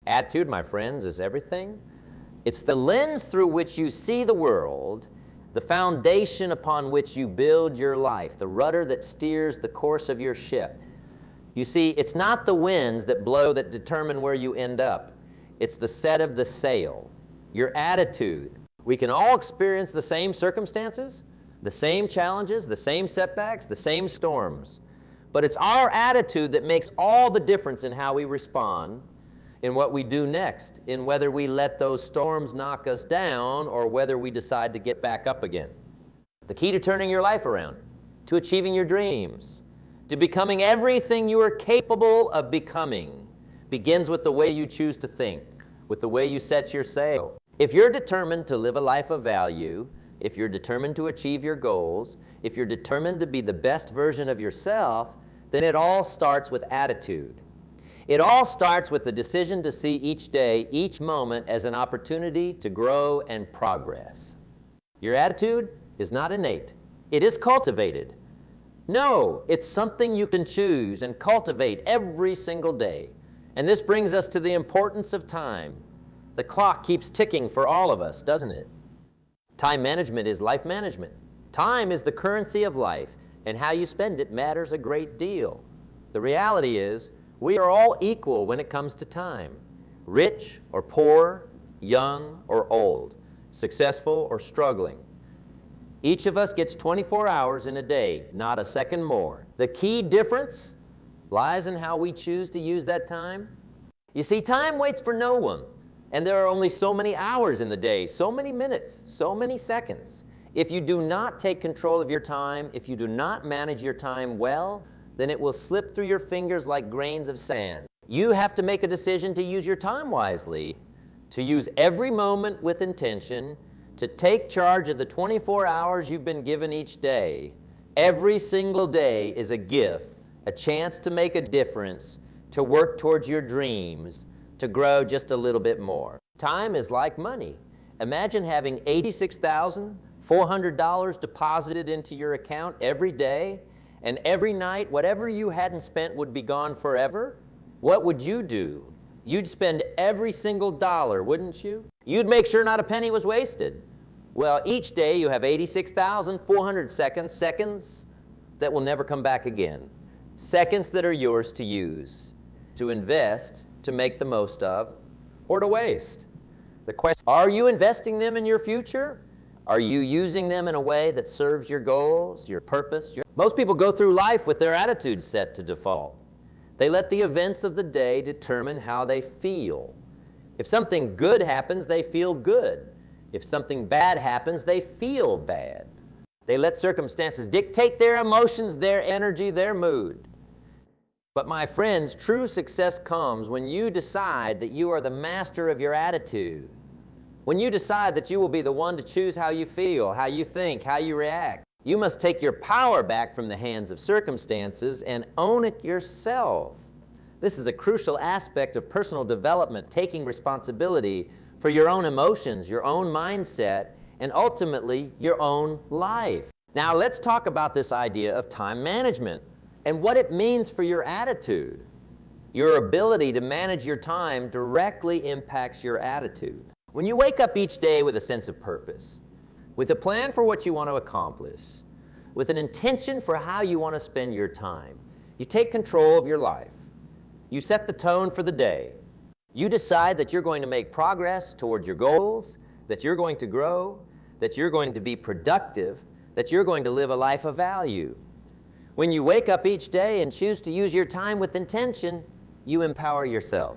Attitude, my friends, is everything. It's the lens through which you see the world, the foundation upon which you build your life, the rudder that steers the course of your ship. You see, it's not the winds that blow that determine where you end up. It's the set of the sail, your attitude. We can all experience the same circumstances, the same challenges, the same setbacks, the same storms. But it's our attitude that makes all the difference in how we respond, in what we do next, in whether we let those storms knock us down or whether we decide to get back up again. The key to turning your life around, to achieving your dreams, to becoming everything you are capable of becoming, begins with the way you choose to think, with the way you set your sail. If you're determined to live a life of value, if you're determined to achieve your goals, if you're determined to be the best version of yourself, then it all starts with attitude. It all starts with the decision to see each day, each moment as an opportunity to grow and progress. Your attitude is not innate. It is cultivated. No, it's something you can choose and cultivate every single day. And this brings us to the importance of time. The clock keeps ticking for all of us, doesn't it? Time management is life management. Time is the currency of life, and how you spend it matters a great deal. The reality is, we are all equal when it comes to time. Rich or poor, young or old, successful or struggling. Each of us gets 24 hours in a day, not a second more. The key difference lies in how we choose to use that time. You see, time waits for no one, and there are only so many hours in the day, so many minutes, so many seconds. If you do not take control of your time, if you do not manage your time well, then it will slip through your fingers like grains of sand. You have to make a decision to use your time wisely, to use every moment with intention, to take charge of the 24 hours you've been given each day. Every single day is a gift, a chance to make a difference, to work towards your dreams, to grow just a little bit more. Time is like money. Imagine having $86,400 deposited into your account every day, and every night, whatever you hadn't spent would be gone forever. What would you do? You'd spend every single dollar, wouldn't you? You'd make sure not a penny was wasted. Well, each day you have 86,400 seconds that will never come back again. Seconds that are yours to use, to invest, to make the most of, or to waste. The question, are you investing them in your future? Are you using them in a way that serves your goals, your purpose? Most people go through life with their attitude set to default. They let the events of the day determine how they feel. If something good happens, they feel good. If something bad happens, they feel bad. They let circumstances dictate their emotions, their energy, their mood. But my friends, true success comes when you decide that you are the master of your attitude. When you decide that you will be the one to choose how you feel, how you think, how you react. You must take your power back from the hands of circumstances and own it yourself. This is a crucial aspect of personal development, taking responsibility for your own emotions, your own mindset, and ultimately your own life. Now let's talk about this idea of time management and what it means for your attitude. Your ability to manage your time directly impacts your attitude. When you wake up each day with a sense of purpose, with a plan for what you want to accomplish, with an intention for how you want to spend your time, you take control of your life. You set the tone for the day. You decide that you're going to make progress toward your goals, that you're going to grow, that you're going to be productive, that you're going to live a life of value. When you wake up each day and choose to use your time with intention, you empower yourself.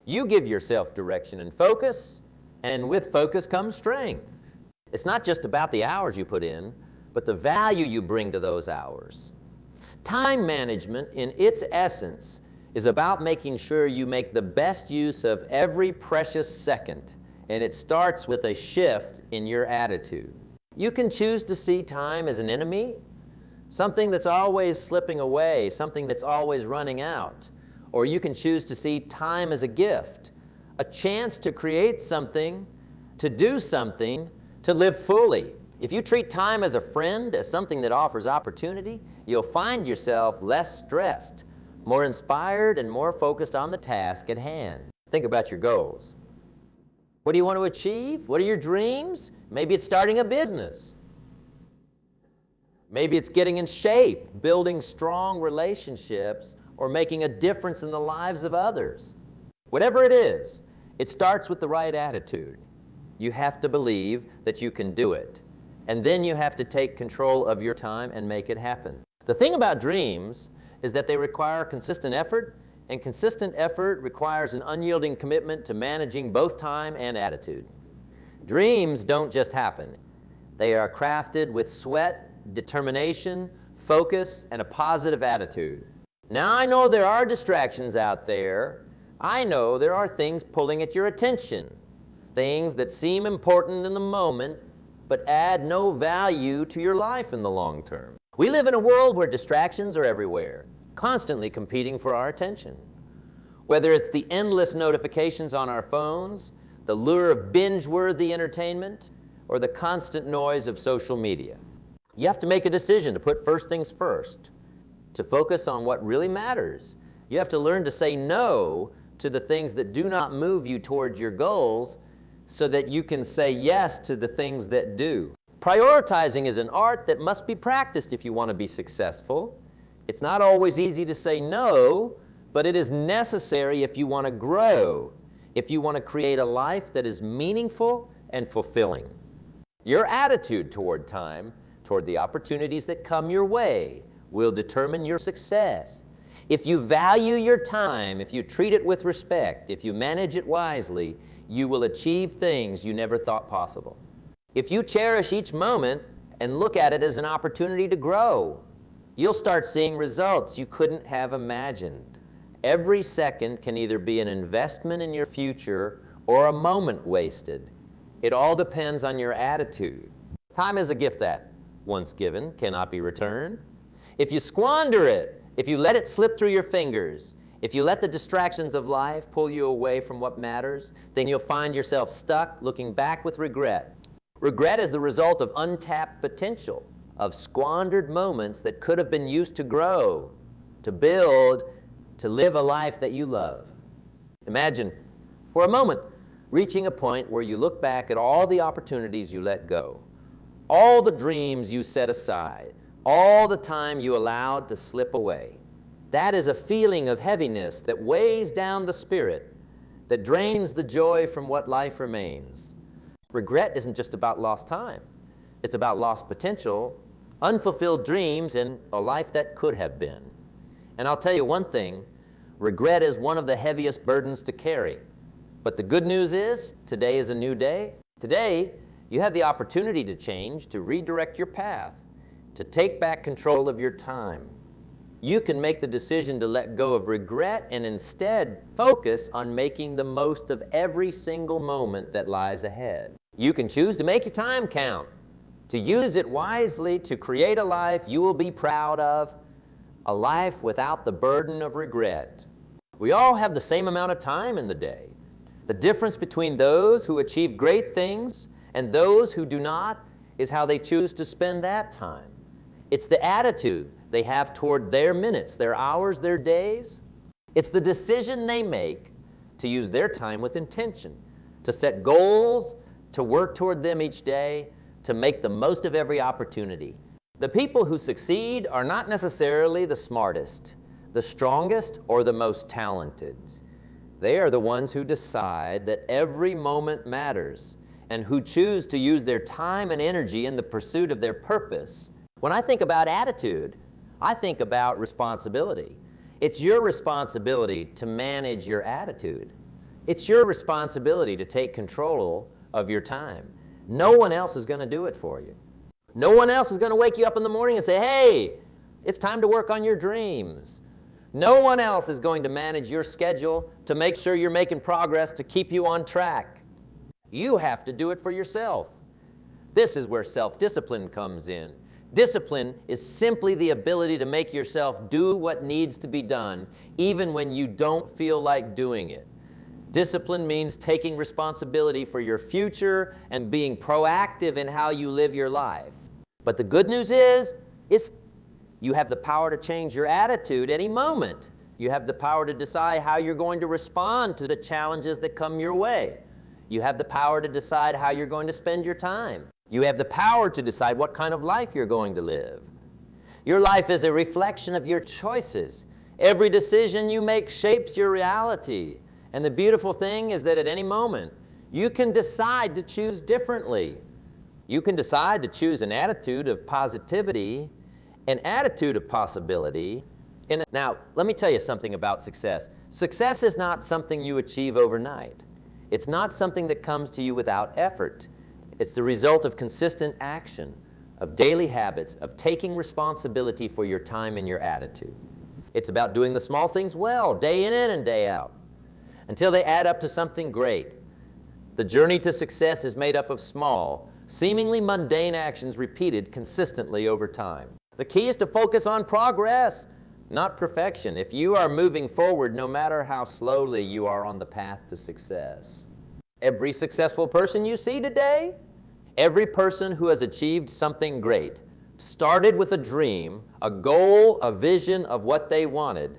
You give yourself direction and focus, and with focus comes strength. It's not just about the hours you put in, but the value you bring to those hours. Time management, in its essence, is about making sure you make the best use of every precious second, and it starts with a shift in your attitude. You can choose to see time as an enemy, something that's always slipping away, something that's always running out, or you can choose to see time as a gift, a chance to create something, to do something, to live fully. If you treat time as a friend, as something that offers opportunity, you'll find yourself less stressed, more inspired, and more focused on the task at hand. Think about your goals. What do you want to achieve? What are your dreams? Maybe it's starting a business. Maybe it's getting in shape, building strong relationships, or making a difference in the lives of others. Whatever it is, it starts with the right attitude. You have to believe that you can do it. And then you have to take control of your time and make it happen. The thing about dreams is that they require consistent effort, and consistent effort requires an unyielding commitment to managing both time and attitude. Dreams don't just happen. They are crafted with sweat, determination, focus, and a positive attitude. Now, I know there are distractions out there. I know there are things pulling at your attention, things that seem important in the moment, but add no value to your life in the long term. We live in a world where distractions are everywhere, constantly competing for our attention. Whether it's the endless notifications on our phones, the lure of binge-worthy entertainment, or the constant noise of social media. You have to make a decision to put first things first, to focus on what really matters. You have to learn to say no to the things that do not move you toward your goals so that you can say yes to the things that do. Prioritizing is an art that must be practiced if you want to be successful. It's not always easy to say no, but it is necessary if you want to grow, if you want to create a life that is meaningful and fulfilling. Your attitude toward time, toward the opportunities that come your way, will determine your success. If you value your time, if you treat it with respect, if you manage it wisely, you will achieve things you never thought possible. If you cherish each moment and look at it as an opportunity to grow, you'll start seeing results you couldn't have imagined. Every second can either be an investment in your future or a moment wasted. It all depends on your attitude. Time is a gift that, once given, cannot be returned. If you squander it, if you let it slip through your fingers, if you let the distractions of life pull you away from what matters, then you'll find yourself stuck looking back with regret. Regret is the result of untapped potential, of squandered moments that could have been used to grow, to build, to live a life that you love. Imagine, for a moment, reaching a point where you look back at all the opportunities you let go, all the dreams you set aside, all the time you allowed to slip away. That is a feeling of heaviness that weighs down the spirit, that drains the joy from what life remains. Regret isn't just about lost time. It's about lost potential, unfulfilled dreams, and a life that could have been. And I'll tell you one thing, regret is one of the heaviest burdens to carry. But the good news is, today is a new day. Today, you have the opportunity to change, to redirect your path, to take back control of your time. You can make the decision to let go of regret and instead focus on making the most of every single moment that lies ahead. You can choose to make your time count, to use it wisely, to create a life you will be proud of, a life without the burden of regret. We all have the same amount of time in the day. The difference between those who achieve great things and those who do not is how they choose to spend that time. It's the attitude they have toward their minutes, their hours, their days. It's the decision they make to use their time with intention, to set goals, to work toward them each day, to make the most of every opportunity. The people who succeed are not necessarily the smartest, the strongest, or the most talented. They are the ones who decide that every moment matters and who choose to use their time and energy in the pursuit of their purpose. When I think about attitude, I think about responsibility. It's your responsibility to manage your attitude. It's your responsibility to take control of your time. No one else is going to do it for you. No one else is going to wake you up in the morning and say, hey, it's time to work on your dreams. No one else is going to manage your schedule to make sure you're making progress to keep you on track. You have to do it for yourself. This is where self-discipline comes in. Discipline is simply the ability to make yourself do what needs to be done, even when you don't feel like doing it. Discipline means taking responsibility for your future and being proactive in how you live your life. But the good news is, you have the power to change your attitude any moment. You have the power to decide how you're going to respond to the challenges that come your way. You have the power to decide how you're going to spend your time. You have the power to decide what kind of life you're going to live. Your life is a reflection of your choices. Every decision you make shapes your reality. And the beautiful thing is that at any moment, you can decide to choose differently. You can decide to choose an attitude of positivity, an attitude of possibility. Now, let me tell you something about success. Success is not something you achieve overnight. It's not something that comes to you without effort. It's the result of consistent action, of daily habits, of taking responsibility for your time and your attitude. It's about doing the small things well, day in and day out, until they add up to something great. The journey to success is made up of small, seemingly mundane actions repeated consistently over time. The key is to focus on progress, not perfection. If you are moving forward, no matter how slowly, you are on the path to success. Every successful person you see today, every person who has achieved something great, started with a dream, a goal, a vision of what they wanted,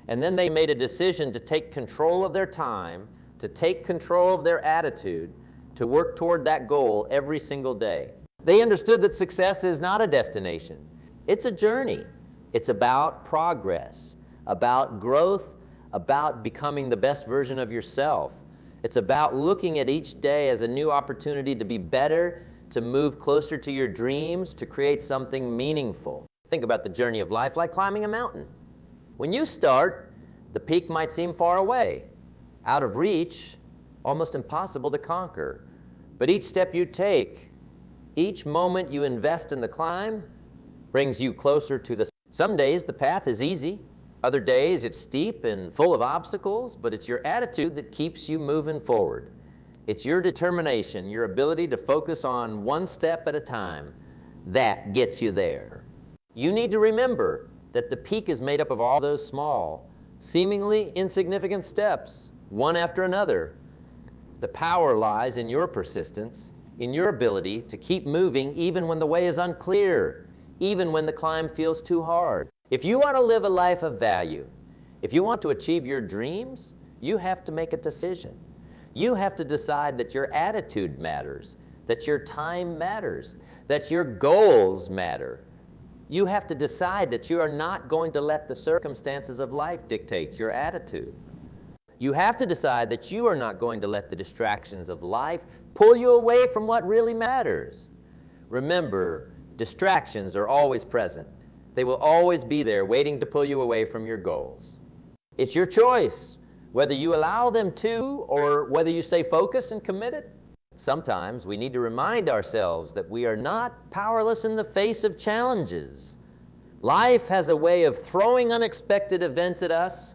and then they made a decision to take control of their time, to take control of their attitude, to work toward that goal every single day. They understood that success is not a destination. It's a journey. It's about progress, about growth, about becoming the best version of yourself. It's about looking at each day as a new opportunity to be better, to move closer to your dreams, to create something meaningful. Think about the journey of life like climbing a mountain. When you start, the peak might seem far away, out of reach, almost impossible to conquer. But each step you take, each moment you invest in the climb, brings you closer to the summit. Some days the path is easy. Other days it's steep and full of obstacles, but it's your attitude that keeps you moving forward. It's your determination, your ability to focus on one step at a time, that gets you there. You need to remember that the peak is made up of all those small, seemingly insignificant steps, one after another. The power lies in your persistence, in your ability to keep moving even when the way is unclear, even when the climb feels too hard. If you want to live a life of value, if you want to achieve your dreams, you have to make a decision. You have to decide that your attitude matters, that your time matters, that your goals matter. You have to decide that you are not going to let the circumstances of life dictate your attitude. You have to decide that you are not going to let the distractions of life pull you away from what really matters. Remember, distractions are always present. They will always be there waiting to pull you away from your goals. It's your choice whether you allow them to or whether you stay focused and committed. Sometimes we need to remind ourselves that we are not powerless in the face of challenges. Life has a way of throwing unexpected events at us,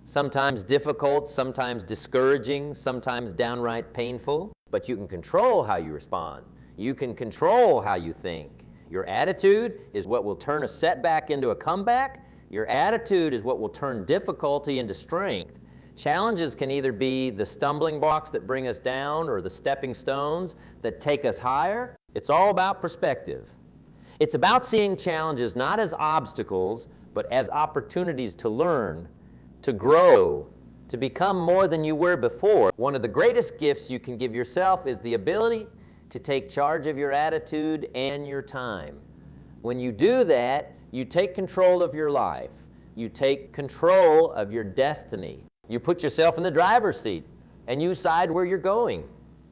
sometimes difficult, sometimes discouraging, sometimes downright painful, but you can control how you respond. You can control how you think. Your attitude is what will turn a setback into a comeback. Your attitude is what will turn difficulty into strength. Challenges can either be the stumbling blocks that bring us down or the stepping stones that take us higher. It's all about perspective. It's about seeing challenges not as obstacles, but as opportunities to learn, to grow, to become more than you were before. One of the greatest gifts you can give yourself is the ability to take charge of your attitude and your time. When you do that, you take control of your life. You take control of your destiny. You put yourself in the driver's seat and you decide where you're going,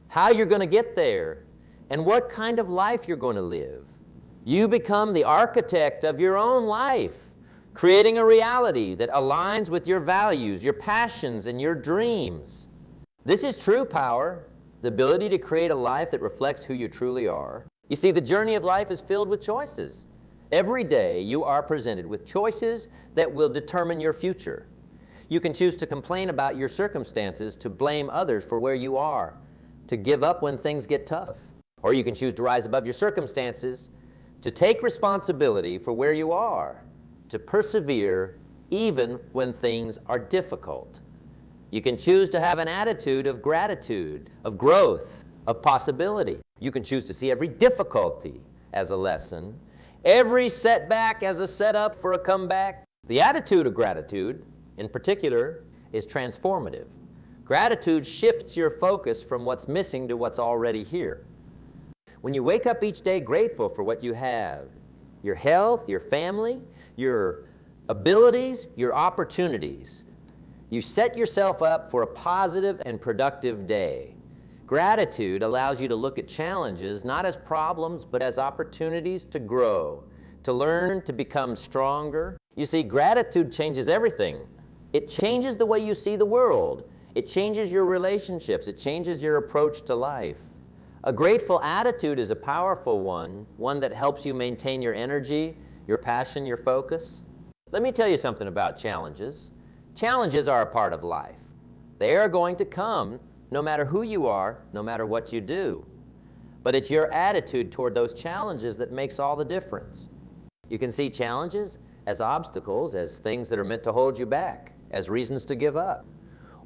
how you're going to get there, and what kind of life you're going to live. You become the architect of your own life, creating a reality that aligns with your values, your passions, and your dreams. This is true power, the ability to create a life that reflects who you truly are. You see, the journey of life is filled with choices. Every day you are presented with choices that will determine your future. You can choose to complain about your circumstances, to blame others for where you are, to give up when things get tough. Or you can choose to rise above your circumstances, to take responsibility for where you are, to persevere even when things are difficult. You can choose to have an attitude of gratitude, of growth, of possibility. You can choose to see every difficulty as a lesson, every setback as a setup for a comeback. The attitude of gratitude in particular, is transformative. Gratitude shifts your focus from what's missing to what's already here. When you wake up each day grateful for what you have, your health, your family, your abilities, your opportunities, you set yourself up for a positive and productive day. Gratitude allows you to look at challenges not as problems, but as opportunities to grow, to learn, to become stronger. You see, gratitude changes everything. It changes the way you see the world. It changes your relationships. It changes your approach to life. A grateful attitude is a powerful one that helps you maintain your energy, your passion, your focus. Let me tell you something about challenges. Challenges are a part of life. They are going to come no matter who you are, no matter what you do. But it's your attitude toward those challenges that makes all the difference. You can see challenges as obstacles, as things that are meant to hold you back, as reasons to give up.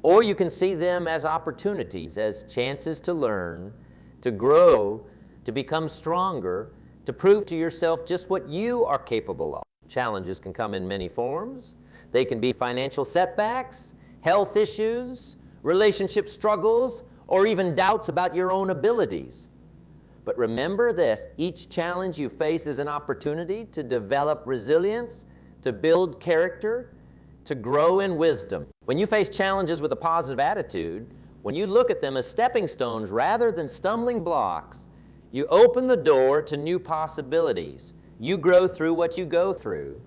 Or you can see them as opportunities, as chances to learn, to grow, to become stronger, to prove to yourself just what you are capable of. Challenges can come in many forms. They can be financial setbacks, health issues, relationship struggles, or even doubts about your own abilities. But remember this, each challenge you face is an opportunity to develop resilience, to build character, to grow in wisdom. When you face challenges with a positive attitude, when you look at them as stepping stones rather than stumbling blocks, you open the door to new possibilities. You grow through what you go through.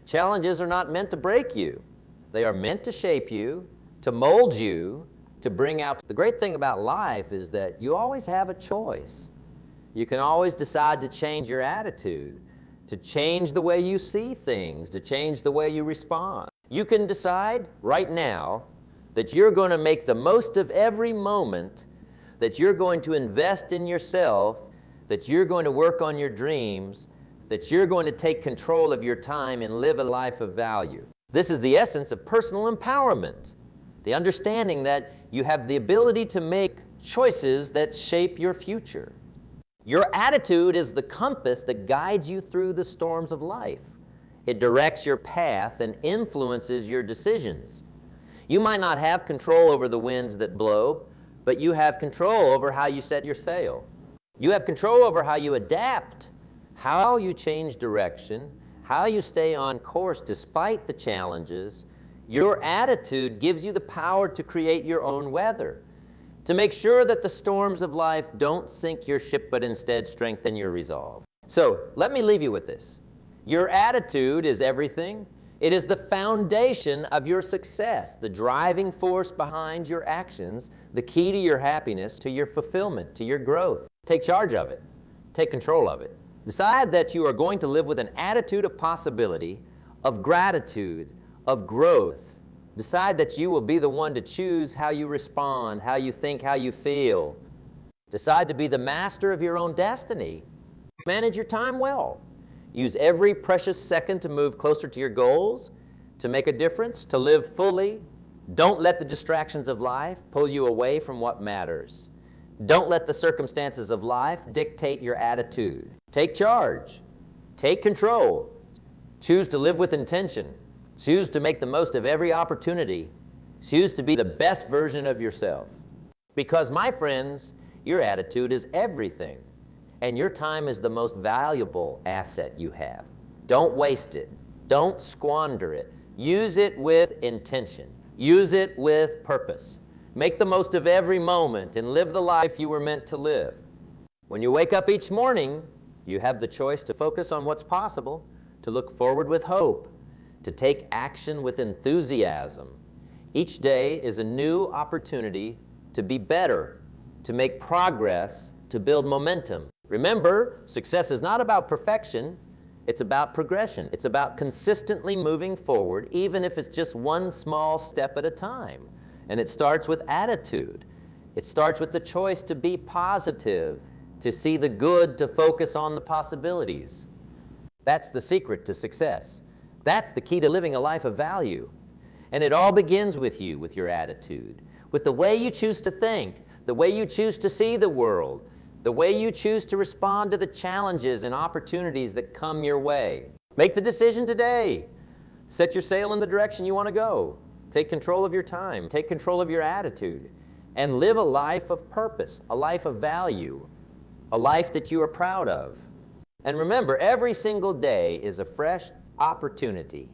Challenges are not meant to break you. They are meant to shape you, to mold you, to bring out. The great thing about life is that you always have a choice. You can always decide to change your attitude, to change the way you see things, to change the way you respond. You can decide right now that you're going to make the most of every moment, that you're going to invest in yourself, that you're going to work on your dreams, that you're going to take control of your time and live a life of value. This is the essence of personal empowerment, the understanding that you have the ability to make choices that shape your future. Your attitude is the compass that guides you through the storms of life. It directs your path and influences your decisions. You might not have control over the winds that blow, but you have control over how you set your sail. You have control over how you adapt, how you change direction, how you stay on course despite the challenges. Your attitude gives you the power to create your own weather, to make sure that the storms of life don't sink your ship, but instead strengthen your resolve. So let me leave you with this. Your attitude is everything. It is the foundation of your success, the driving force behind your actions, the key to your happiness, to your fulfillment, to your growth. Take charge of it. Take control of it. Decide that you are going to live with an attitude of possibility, of gratitude, of growth. Decide that you will be the one to choose how you respond, how you think, how you feel. Decide to be the master of your own destiny. Manage your time well. Use every precious second to move closer to your goals, to make a difference, to live fully. Don't let the distractions of life pull you away from what matters. Don't let the circumstances of life dictate your attitude. Take charge. Take control. Choose to live with intention. Choose to make the most of every opportunity. Choose to be the best version of yourself. Because, my friends, your attitude is everything. And your time is the most valuable asset you have. Don't waste it. Don't squander it. Use it with intention. Use it with purpose. Make the most of every moment and live the life you were meant to live. When you wake up each morning, you have the choice to focus on what's possible, to look forward with hope, to take action with enthusiasm. Each day is a new opportunity to be better, to make progress, to build momentum. Remember, success is not about perfection, it's about progression. It's about consistently moving forward, even if it's just one small step at a time. And it starts with attitude. It starts with the choice to be positive, to see the good, to focus on the possibilities. That's the secret to success. That's the key to living a life of value. And it all begins with you, with your attitude, with the way you choose to think, the way you choose to see the world, the way you choose to respond to the challenges and opportunities that come your way. Make the decision today. Set your sail in the direction you want to go. Take control of your time. Take control of your attitude. And live a life of purpose, a life of value, a life that you are proud of. And remember, every single day is a fresh opportunity.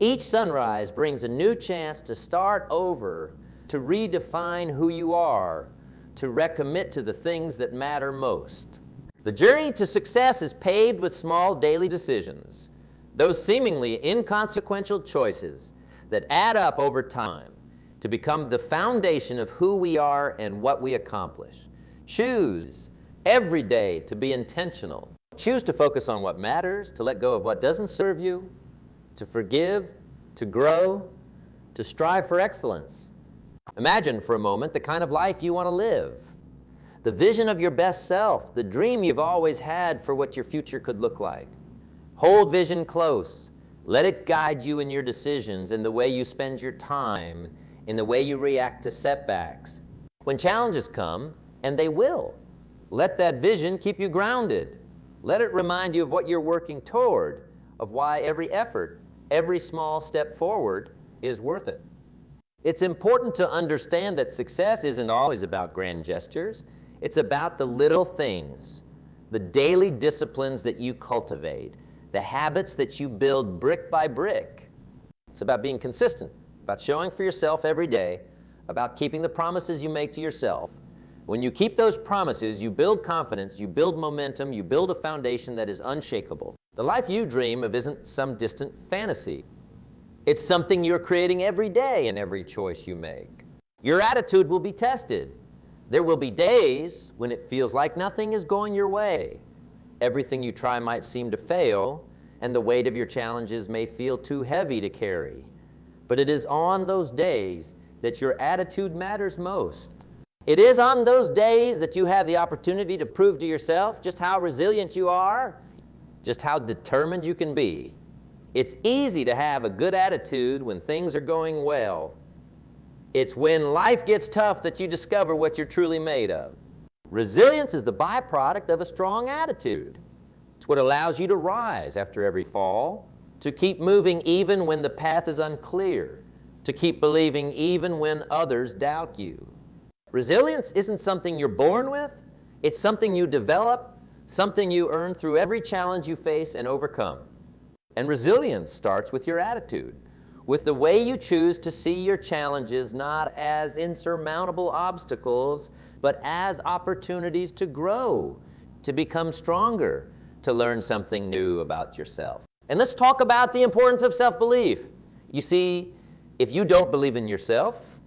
Each sunrise brings a new chance to start over, to redefine who you are, to recommit to the things that matter most. The journey to success is paved with small daily decisions, those seemingly inconsequential choices that add up over time to become the foundation of who we are and what we accomplish. Choose every day to be intentional. Choose to focus on what matters, to let go of what doesn't serve you, to forgive, to grow, to strive for excellence. Imagine for a moment the kind of life you want to live, the vision of your best self, the dream you've always had for what your future could look like. Hold vision close. Let it guide you in your decisions, in the way you spend your time, in the way you react to setbacks. When challenges come, and they will, let that vision keep you grounded. Let it remind you of what you're working toward, of why every effort, every small step forward is worth it. It's important to understand that success isn't always about grand gestures. It's about the little things, the daily disciplines that you cultivate, the habits that you build brick by brick. It's about being consistent, about showing for yourself every day, about keeping the promises you make to yourself. When you keep those promises, you build confidence, you build momentum, you build a foundation that is unshakable. The life you dream of isn't some distant fantasy. It's something you're creating every day in every choice you make. Your attitude will be tested. There will be days when it feels like nothing is going your way. Everything you try might seem to fail, and the weight of your challenges may feel too heavy to carry. But it is on those days that your attitude matters most. It is on those days that you have the opportunity to prove to yourself just how resilient you are, just how determined you can be. It's easy to have a good attitude when things are going well. It's when life gets tough that you discover what you're truly made of. Resilience is the byproduct of a strong attitude. It's what allows you to rise after every fall, to keep moving even when the path is unclear, to keep believing even when others doubt you. Resilience isn't something you're born with. It's something you develop, something you earn through every challenge you face and overcome. And resilience starts with your attitude, with the way you choose to see your challenges not as insurmountable obstacles, but as opportunities to grow, to become stronger, to learn something new about yourself. And let's talk about the importance of self-belief. You see, if you don't believe in yourself,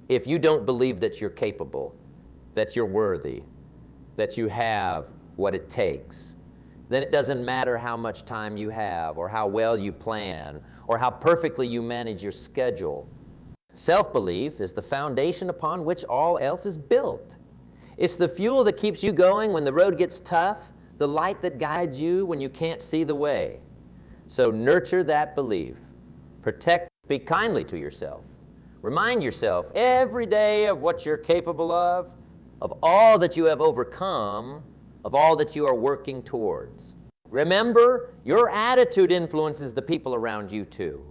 if you don't believe that you're capable, that you're worthy, that you have what it takes, then it doesn't matter how much time you have, or how well you plan, or how perfectly you manage your schedule. Self-belief is the foundation upon which all else is built. It's the fuel that keeps you going when the road gets tough, the light that guides you when you can't see the way. So nurture that belief. Protect, be kindly to yourself. Remind yourself every day of what you're capable of all that you have overcome, of all that you are working towards. Remember, your attitude influences the people around you too.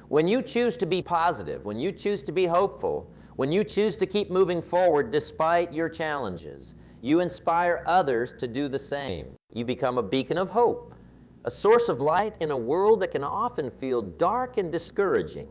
When you choose to be positive, when you choose to be hopeful, when you choose to keep moving forward despite your challenges, you inspire others to do the same. You become a beacon of hope, a source of light in a world that can often feel dark and discouraging.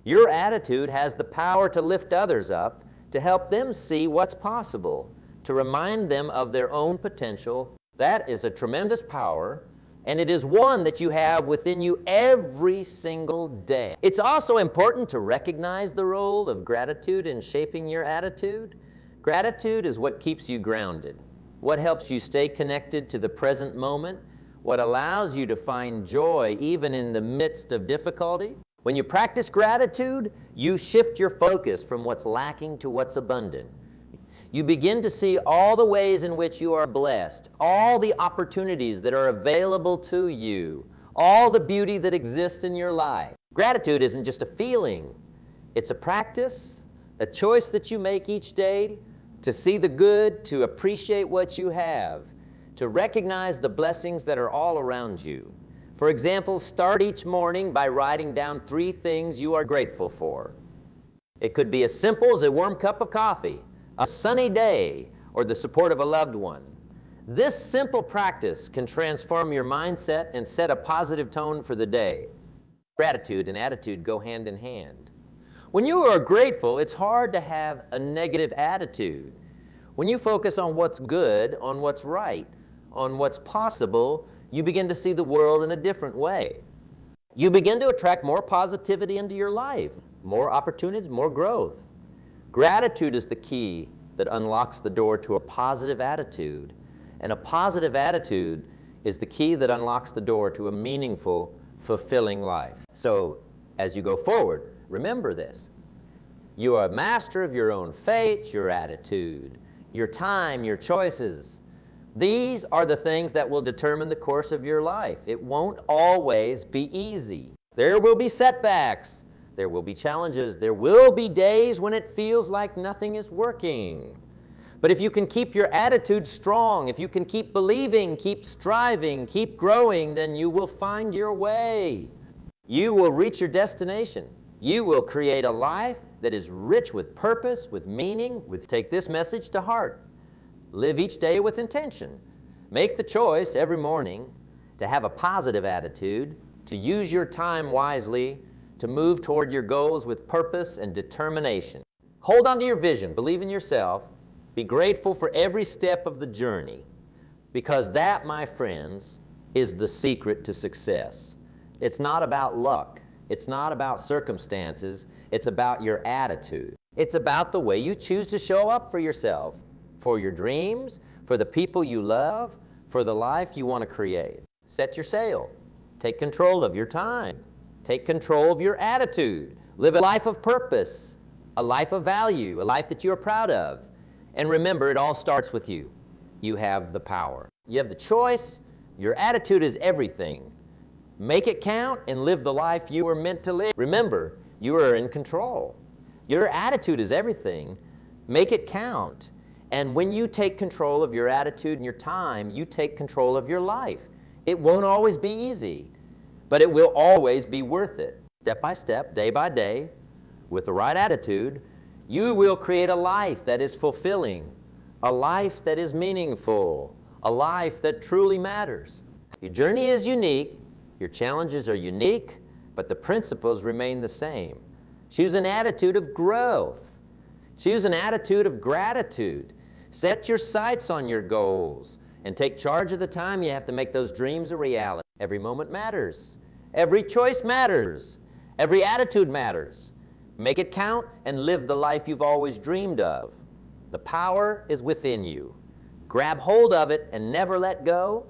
Your attitude has the power to lift others up, to help them see what's possible, to remind them of their own potential. That is a tremendous power, and it is one that you have within you every single day. It's also important to recognize the role of gratitude in shaping your attitude. Gratitude is what keeps you grounded, what helps you stay connected to the present moment, what allows you to find joy even in the midst of difficulty. When you practice gratitude, you shift your focus from what's lacking to what's abundant. You begin to see all the ways in which you are blessed, all the opportunities that are available to you, all the beauty that exists in your life. Gratitude isn't just a feeling. It's a practice, a choice that you make each day to see the good, to appreciate what you have, to recognize the blessings that are all around you. For example, start each morning by writing down 3 things you are grateful for. It could be as simple as a warm cup of coffee, a sunny day, or the support of a loved one. This simple practice can transform your mindset and set a positive tone for the day. Gratitude and attitude go hand in hand. When you are grateful, it's hard to have a negative attitude. When you focus on what's good, on what's right, on what's possible, you begin to see the world in a different way. You begin to attract more positivity into your life, more opportunities, more growth. Gratitude is the key that unlocks the door to a positive attitude. And a positive attitude is the key that unlocks the door to a meaningful, fulfilling life. So, as you go forward, remember this. You are a master of your own fate, your attitude, your time, your choices. These are the things that will determine the course of your life. It won't always be easy. There will be setbacks. There will be challenges. There will be days when it feels like nothing is working. But if you can keep your attitude strong, if you can keep believing, keep striving, keep growing, then you will find your way. You will reach your destination. You will create a life that is rich with purpose, with meaning, take this message to heart. Live each day with intention. Make the choice every morning to have a positive attitude, to use your time wisely, to move toward your goals with purpose and determination. Hold on to your vision. Believe in yourself. Be grateful for every step of the journey, because that, my friends, is the secret to success. It's not about luck. It's not about circumstances. It's about your attitude. It's about the way you choose to show up for yourself, for your dreams, for the people you love, for the life you want to create. Set your sail. Take control of your time. Take control of your attitude. Live a life of purpose, a life of value, a life that you are proud of. And remember, it all starts with you. You have the power. You have the choice. Your attitude is everything. Make it count and live the life you were meant to live. Remember, you are in control. Your attitude is everything. Make it count. And when you take control of your attitude and your time, you take control of your life. It won't always be easy, but it will always be worth it. Step by step, day by day, with the right attitude, you will create a life that is fulfilling, a life that is meaningful, a life that truly matters. Your journey is unique, your challenges are unique, but the principles remain the same. Choose an attitude of growth. Choose an attitude of gratitude. Set your sights on your goals and take charge of the time you have to make those dreams a reality. Every moment matters. Every choice matters. Every attitude matters. Make it count and live the life you've always dreamed of. The power is within you. Grab hold of it and never let go,